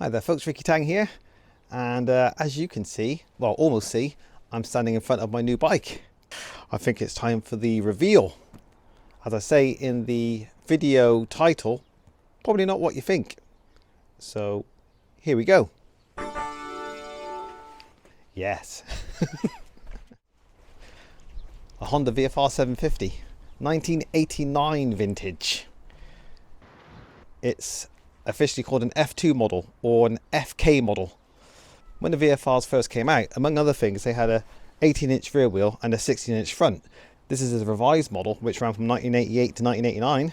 Hi there folks, Ricky Tang here, and as you can see, well almost see, I'm standing in front of my new bike. I think it's time for the reveal. As I say in the video title, probably not what you think. So here we go. Yes. A Honda VFR 750, 1989 vintage. It's officially called an F2 model or an FK model. When the VFRs first came out, among other things, they had a 18-inch rear wheel and a 16-inch front. This is a revised model which ran from 1988 to 1989,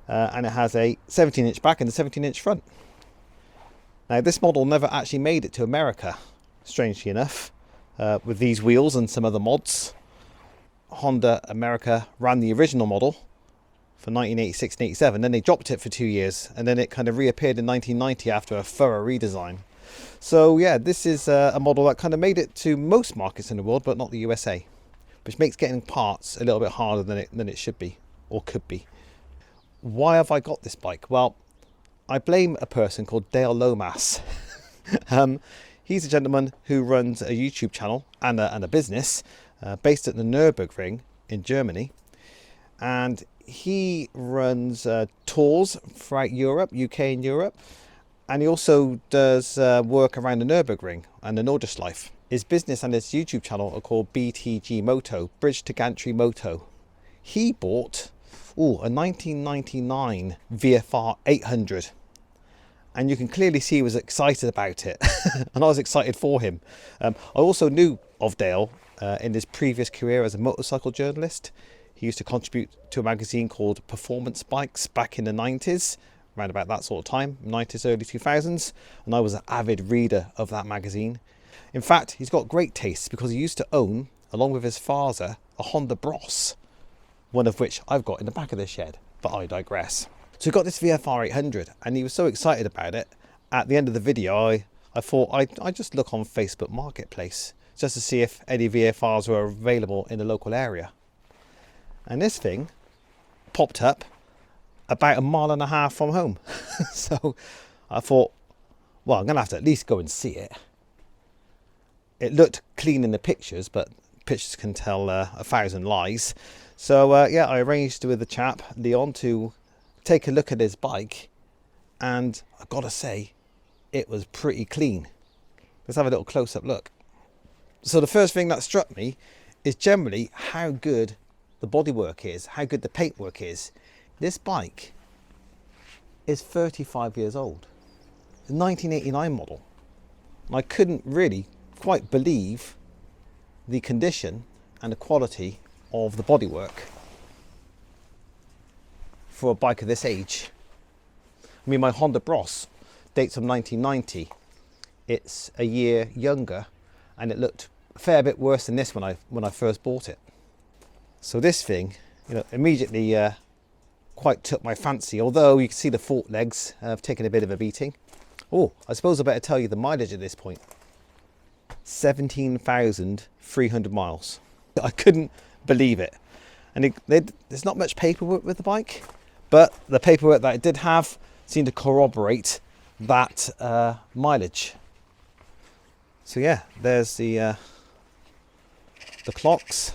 and it has a 17-inch back and a 17-inch front. Now this model never actually made it to America, strangely enough, with these wheels and some other mods. Honda America ran the original model for 1986 and 87, then they dropped it for 2 years, and then it kind of reappeared in 1990 after a thorough redesign. So yeah, this is a model that kind of made it to most markets in the world, but not the USA, which makes getting parts a little bit harder than it should be, or could be. Why have I got this bike? Well, I blame a person called Dale Lomas. He's a gentleman who runs a YouTube channel and a business based at the Nürburgring in Germany, and he runs tours throughout Europe, UK and Europe, and he also does work around the Nürburgring and the Nordschleife. His business and his YouTube channel are called BTG Moto, Bridge to Gantry Moto. He bought a 1999 VFR 800, and you can clearly see he was excited about it, and I was excited for him. I also knew of Dale in his previous career as a motorcycle journalist. He used to contribute to a magazine called Performance Bikes back in the 90s, around about that sort of time, 90s, early 2000s, and I was an avid reader of that magazine. In fact, he's got great taste because he used to own, along with his father, a Honda Bros, one of which I've got in the back of the shed, but I digress. So he got this VFR 800 and he was so excited about it. At the end of the video, I thought I'd just look on Facebook Marketplace just to see if any VFRs were available in the local area. And this thing popped up about 1.5 miles from home. So I thought, well, I'm going to have to at least go and see it. It looked clean in the pictures, but pictures can tell 1,000 lies. So yeah, I arranged with the chap, Leon, to take a look at his bike. And I've got to say, it was pretty clean. Let's have a little close-up look. So the first thing that struck me is generally how good the bodywork is, how good the paintwork is. This bike is 35 years old. It's a 1989 model. And I couldn't really quite believe the condition and the quality of the bodywork for a bike of this age. I mean, my Honda Bros dates from 1990. It's a year younger, and it looked a fair bit worse than this when I first bought it. So this thing, immediately quite took my fancy, although you can see the fork legs have taken a bit of a beating. Oh, I suppose I better tell you the mileage at this point. 17,300 miles. I couldn't believe it. And there's not much paperwork with the bike, but the paperwork that it did have seemed to corroborate that mileage. So yeah, there's the clocks.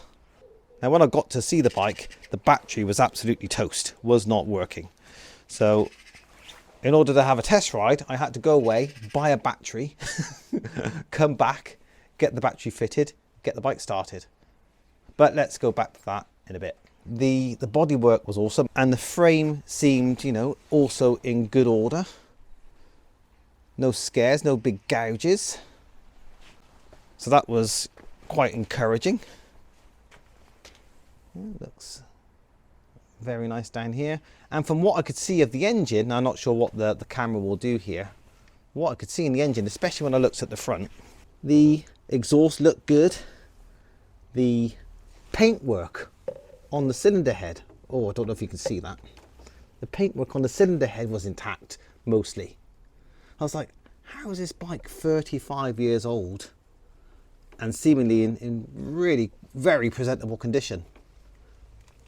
Now when I got to see the bike, the battery was absolutely toast, was not working. So in order to have a test ride, I had to go away, buy a battery, come back, get the battery fitted, get the bike started. But let's go back to that in a bit. The bodywork was awesome, and the frame seemed, also in good order. No scares, no big gouges. So that was quite encouraging. Looks very nice down here, and from what I could see of the engine, I'm not sure what the camera will do here, what I could see in the engine, especially when I looked at the front, the exhaust looked good. The paintwork on the cylinder head, oh, I don't know if you can see that, the paintwork on the cylinder head was intact mostly. I was like, how is this bike 35 years old and seemingly in really very presentable condition?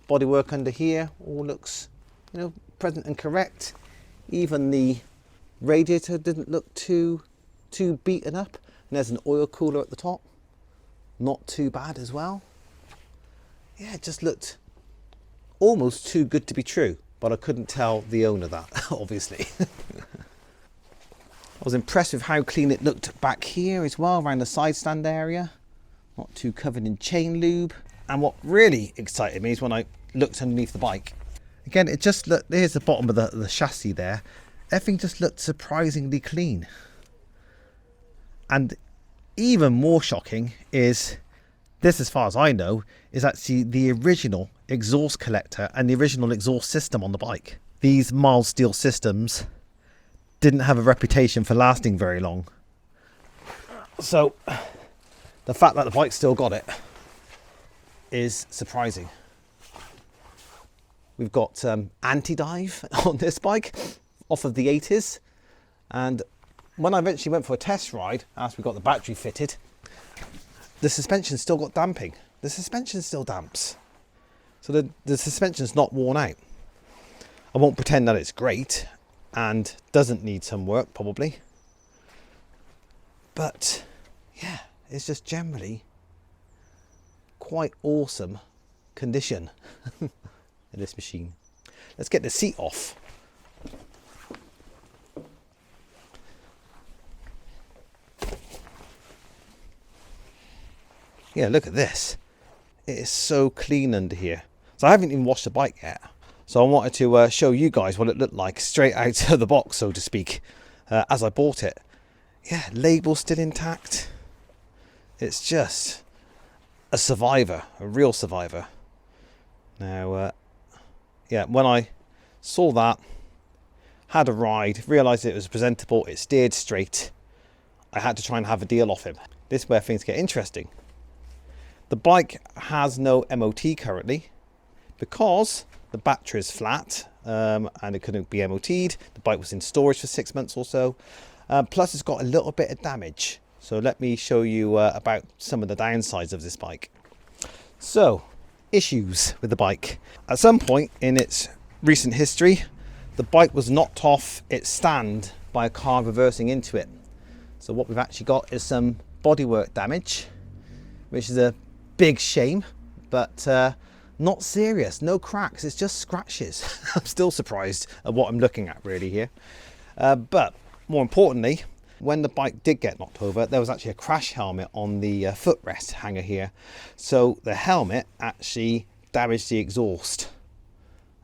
Bodywork under here all looks, present and correct. Even the Radiator didn't look too beaten up. And there's an oil cooler at the top. Not too bad as well. Yeah, it just looked almost too good to be true, but I couldn't tell the owner that, obviously. I was impressed with how clean it looked back here as well, around the side stand area. Not too covered in chain lube. And what really excited me is when I looked underneath the bike. Again, it just looked, there's the bottom of the chassis there. Everything just looked surprisingly clean. And even more shocking is this, as far as I know, is actually the original exhaust collector and the original exhaust system on the bike. These mild steel systems didn't have a reputation for lasting very long. So the fact that the bike still got it is surprising. We've got anti-dive on this bike off of the 80s, and when I eventually went for a test ride after we got the battery fitted, the suspension still got damping. The suspension still damps. So the suspension's not worn out. I won't pretend that it's great and doesn't need some work probably. But yeah, it's just generally quite awesome condition in this machine. Let's get the seat off. Yeah, look at this. It is so clean under here. So I haven't even washed the bike yet. So I wanted to show you guys what it looked like straight out of the box, so to speak, as I bought it. Yeah, label still intact. It's just a survivor, a real survivor. Now, yeah, when I saw that, had a ride, realised it was presentable, it steered straight, I had to try and have a deal off him. This is where things get interesting. The bike has no MOT currently because the battery is flat and it couldn't be MOT'd. The bike was in storage for 6 months or so. Plus it's got a little bit of damage. So let me show you about some of the downsides of this bike. So, issues with the bike. At some point in its recent history, the bike was knocked off its stand by a car reversing into it. So what we've actually got is some bodywork damage, which is a big shame, but not serious, no cracks, it's just scratches. I'm still surprised at what I'm looking at really here. But more importantly, when the bike did get knocked over, there was actually a crash helmet on the footrest hanger here. So the helmet actually damaged the exhaust.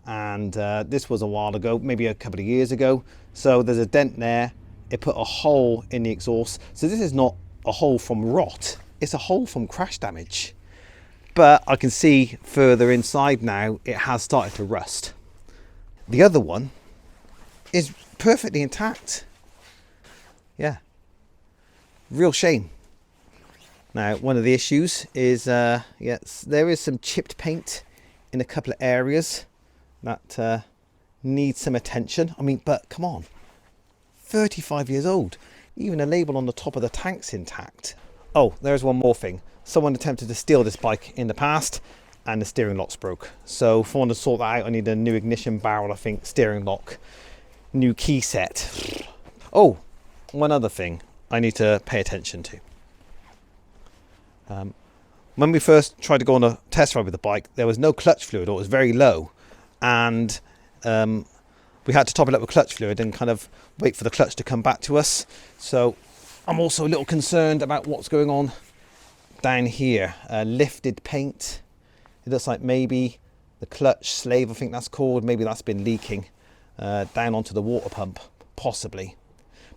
And this was a while ago, maybe a couple of years ago. So there's a dent there. It put a hole in the exhaust. So this is not a hole from rot, it's a hole from crash damage. But I can see further inside now, it has started to rust. The other one is perfectly intact. Yeah, real shame. Now, one of the issues is, yes, there is some chipped paint in a couple of areas that needs some attention. I mean, but come on, 35 years old. Even a label on the top of the tank's intact. Oh, there's one more thing. Someone attempted to steal this bike in the past and the steering lock's broke. So if I want to sort that out, I need a new ignition barrel, I think, steering lock, new key set. Oh, one other thing I need to pay attention to. When we first tried to go on a test ride with the bike, there was no clutch fluid, or it was very low. And we had to top it up with clutch fluid and kind of wait for the clutch to come back to us. So I'm also a little concerned about what's going on down here. Lifted paint. It looks like maybe the clutch slave, I think that's called, maybe that's been leaking down onto the water pump, possibly.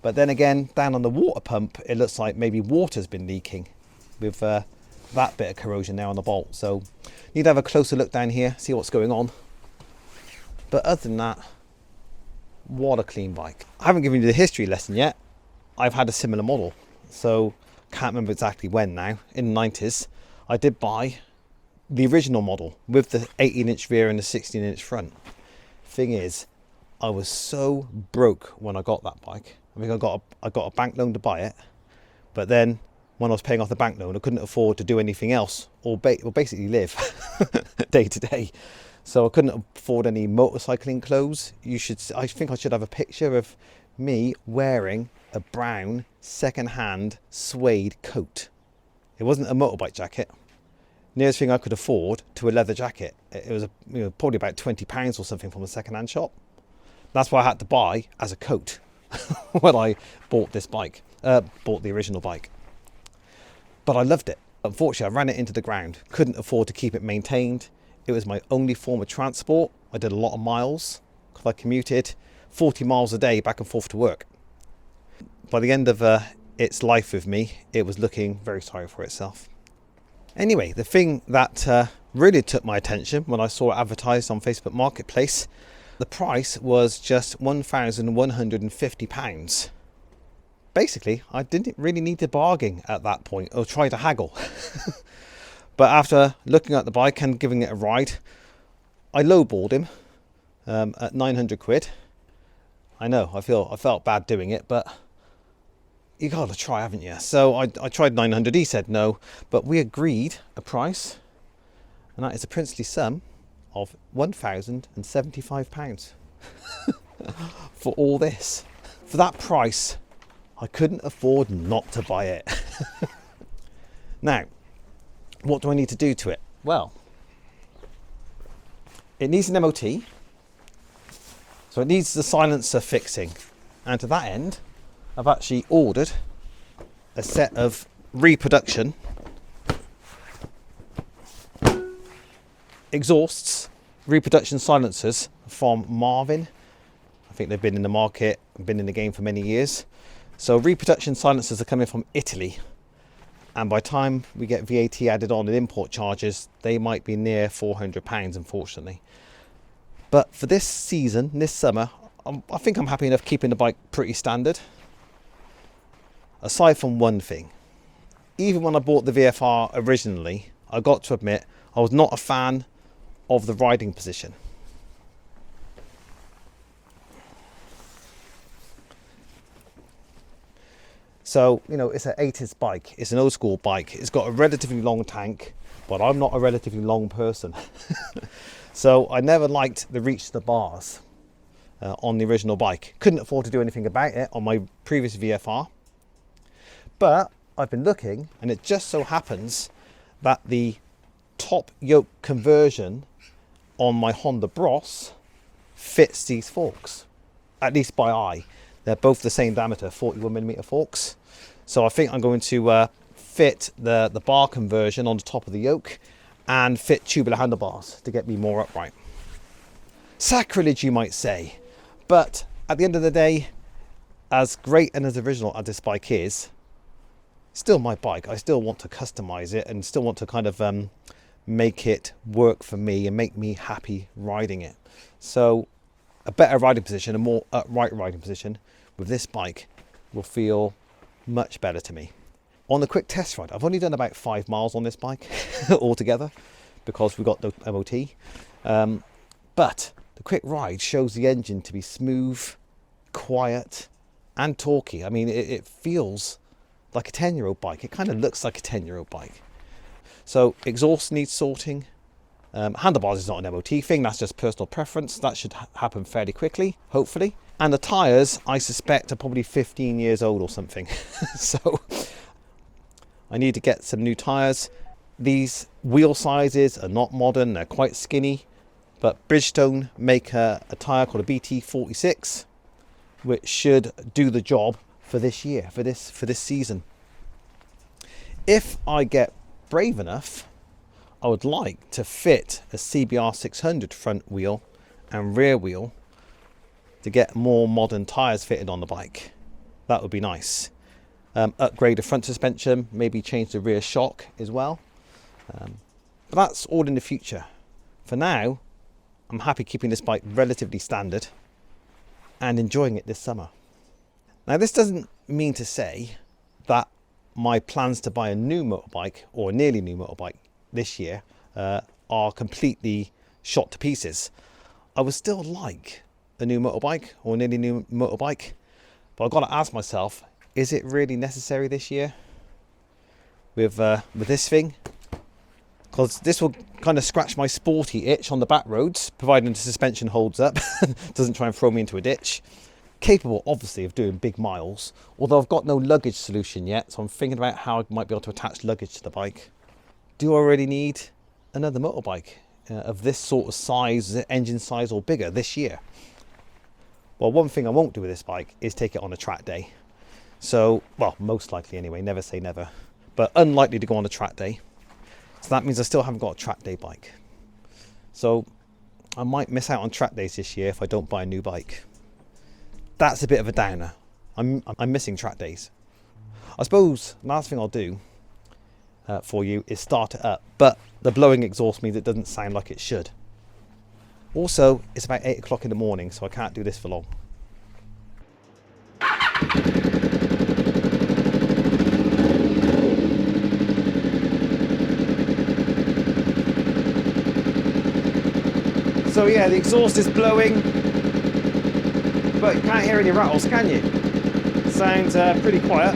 But then again, down on the water pump, it looks like maybe water's been leaking with that bit of corrosion there on the bolt. So need to have a closer look down here, see what's going on. But other than that, what a clean bike. I haven't given you the history lesson yet. I've had a similar model, so can't remember exactly when now. In the 90s, I did buy the original model with the 18-inch rear and the 16-inch front. Thing is, I was so broke when I got that bike. I mean, I got a bank loan to buy it, but then when I was paying off the bank loan, I couldn't afford to do anything else or basically live day to day. So I couldn't afford any motorcycling clothes. I think I should have a picture of me wearing a brown second-hand suede coat. It wasn't a motorbike jacket. Nearest thing I could afford to a leather jacket. It was probably about £20 or something from a second-hand shop. That's what I had to buy as a coat when I bought this bike, bought the original bike. But I loved it. Unfortunately, I ran it into the ground. Couldn't afford to keep it maintained. It was my only form of transport. I did a lot of miles because I commuted 40 miles a day back and forth to work. By the end of its life with me, it was looking very sorry for itself. Anyway, the thing that really took my attention when I saw it advertised on Facebook Marketplace, the price was just £1,150. Basically, I didn't really need to bargain at that point or try to haggle. But after looking at the bike and giving it a ride, I lowballed him at 900 quid. I know, I felt bad doing it, but you gotta try, haven't you? So I tried 900, he said no, but we agreed a price, and that is a princely sum of £1,075 for all this. For that price, I couldn't afford not to buy it. Now, what do I need to do to it? Well, it needs an MOT, so it needs the silencer fixing, and to that end, I've actually ordered a set of reproduction exhausts, reproduction silencers from Marvin. I think they've been in the market, been in the game for many years. So reproduction silencers are coming from Italy, and by the time we get VAT added on and import charges, they might be near £400, unfortunately. But for this season, this summer, I think I'm happy enough keeping the bike pretty standard. Aside from one thing, even when I bought the VFR originally, I got to admit I was not a fan of the riding position. So, it's an 80s bike, it's an old school bike, it's got a relatively long tank, but I'm not a relatively long person. So I never liked the reach to the bars on the original bike. Couldn't afford to do anything about it on my previous VFR. But I've been looking, and it just so happens that the top yoke conversion on my Honda Bros fits these forks, at least by eye. They're both the same diameter, 41mm forks. So I think I'm going to fit the bar conversion on the top of the yoke and fit tubular handlebars to get me more upright. Sacrilege, you might say. But at the end of the day, as great and as original as this bike is, still my bike. I still want to customize it and still want to kind of make it work for me and make me happy riding it. So a better riding position, a more upright riding position with this bike will feel much better to me. On the quick test ride, I've only done about 5 miles on this bike altogether because we got the MOT. But the quick ride shows the engine to be smooth, quiet and torquey. I mean, it feels like a 10-year-old bike. It kind of looks like a 10-year-old bike. So exhaust needs sorting. Handlebars is not an MOT thing, that's just personal preference. That should happen fairly quickly, hopefully. And the tyres, I suspect, are probably 15 years old or something. So I need to get some new tyres. These wheel sizes are not modern, they're quite skinny. But Bridgestone make a tyre called a BT46, which should do the job for this year, for this season. If I get brave enough, I would like to fit a CBR 600 front wheel and rear wheel to get more modern tyres fitted on the bike. That would be nice. Upgrade the front suspension, maybe change the rear shock as well. But that's all in the future. For now, I'm happy keeping this bike relatively standard and enjoying it this summer. Now, this doesn't mean to say that my plans to buy a new motorbike or a nearly new motorbike this year are completely shot to pieces. I would still like a new motorbike or a nearly new motorbike, but I've got to ask myself, is it really necessary this year with this thing? Because this will kind of scratch my sporty itch on the back roads, providing the suspension holds up, doesn't try and throw me into a ditch. Capable, obviously, of doing big miles, although I've got no luggage solution yet, so I'm thinking about how I might be able to attach luggage to the bike. Do I really need another motorbike of this sort of size, engine size or bigger this year? Well, one thing I won't do with this bike is take it on a track day. So, well, most likely anyway, never say never, but unlikely to go on a track day. So that means I still haven't got a track day bike. So I might miss out on track days this year if I don't buy a new bike. That's a bit of a downer. I'm missing track days. I suppose last thing I'll do for you is start it up, but the blowing exhaust means it doesn't sound like it should. Also, it's about 8 o'clock in the morning, so I can't do this for long. So yeah, the exhaust is blowing, but you can't hear any rattles, can you? Sounds pretty quiet.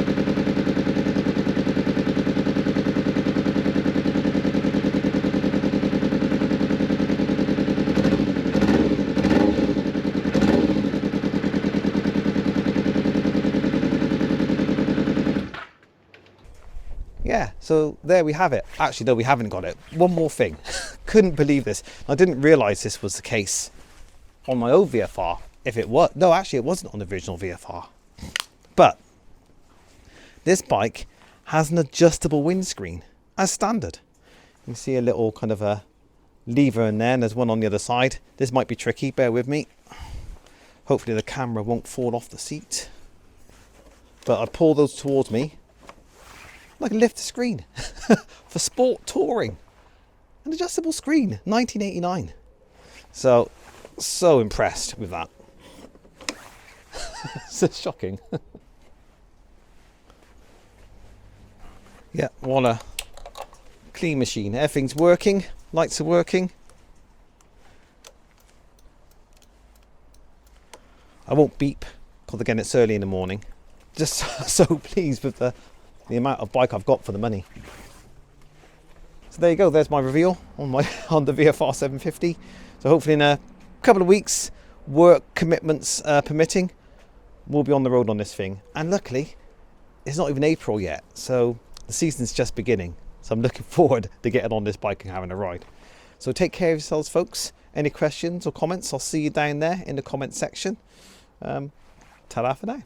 Yeah, so there we have it. Actually, no, we haven't got it. One more thing. Couldn't believe this. I didn't realise this was the case on my old VFR. If it was, no, actually it wasn't on the original VFR. But this bike has an adjustable windscreen as standard. You can see a little kind of a lever in there, and there's one on the other side. This might be tricky, bear with me. Hopefully the camera won't fall off the seat. But I pull those towards me. I can lift the screen for sport touring. An adjustable screen, 1989. So impressed with that. So shocking. Yeah, what a clean machine. Everything's working, lights are working. I won't beep because again it's early in the morning. Just so pleased with the amount of bike I've got for the money. So there you go, there's my reveal on the VFR 750. So hopefully in a couple of weeks, work commitments permitting, we'll be on the road on this thing. And luckily, it's not even April yet, so the season's just beginning. So I'm looking forward to getting on this bike and having a ride. So take care of yourselves, folks. Any questions or comments, I'll see you down there in the comment section. Ta-da for now.